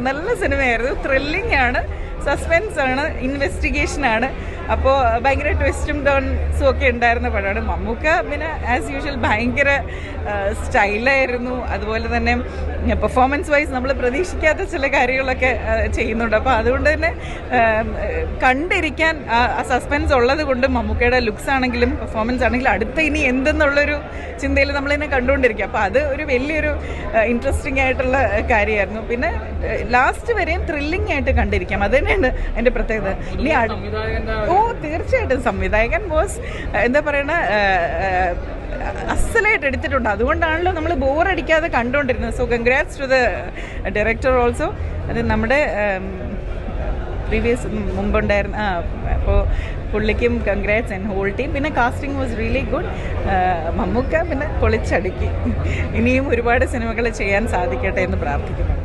നല്ല സിനിമയായിരുന്നു. ത്രില്ലിംഗ് ആണ്, സസ്പെൻസ് ആണ്, ഇൻവെസ്റ്റിഗേഷൻ ആണ്. അപ്പോൾ ഭയങ്കര ട്വിസ്റ്റും ടേൺസും ഒക്കെ ഉണ്ടായിരുന്ന പടമാണ്. മമ്മൂക്ക പിന്നെ ആസ് യൂഷ്വൽ ഭയങ്കര സ്റ്റൈലായിരുന്നു. അതുപോലെ തന്നെ പെർഫോമൻസ് വൈസ് നമ്മൾ പ്രതീക്ഷിക്കാത്ത ചില കാര്യങ്ങളൊക്കെ ചെയ്യുന്നുണ്ട്. അപ്പോൾ അതുകൊണ്ട് തന്നെ കണ്ടിരിക്കാൻ സസ്പെൻസ് ഉള്ളത് കൊണ്ട് മമ്മൂക്കയുടെ ലുക്സ് ആണെങ്കിലും പെർഫോമൻസ് ആണെങ്കിലും അടുത്ത ഇനി എന്തെന്നുള്ളൊരു ചിന്തയിൽ നമ്മളിതിനെ കണ്ടുകൊണ്ടിരിക്കുക. അപ്പോൾ അത് ഒരു വലിയൊരു ഇൻട്രസ്റ്റിംഗ് ആയിട്ടുള്ള കാര്യമായിരുന്നു. പിന്നെ ലാസ്റ്റ് വരെയും ത്രില്ലിംഗ് ആയിട്ട് കണ്ടിരിക്കാം. അത് തന്നെയാണ് അതിൻ്റെ പ്രത്യേകത. ഇനി തീർച്ചയായിട്ടും സംവിധായകൻ ബോസ് എന്താ പറയണ അസലായിട്ട് എടുത്തിട്ടുണ്ട്. അതുകൊണ്ടാണല്ലോ നമ്മൾ ബോറടിക്കാതെ കണ്ടുകൊണ്ടിരുന്നത്. So congrats to the director also. അത് നമ്മുടെ പ്രീവിയസ് മുമ്പുണ്ടായിരുന്ന അപ്പോൾ പുള്ളിക്കും കൺഗ്രാറ്റ്സ് ആൻഡ് ഹോൾ ടീം. പിന്നെ casting was really good. Mammukka പിന്നെ പൊളിച്ചടുക്കി. ഇനിയും ഒരുപാട് സിനിമകൾ ചെയ്യാൻ സാധിക്കട്ടെ എന്ന് പ്രാർത്ഥിക്കുന്നു.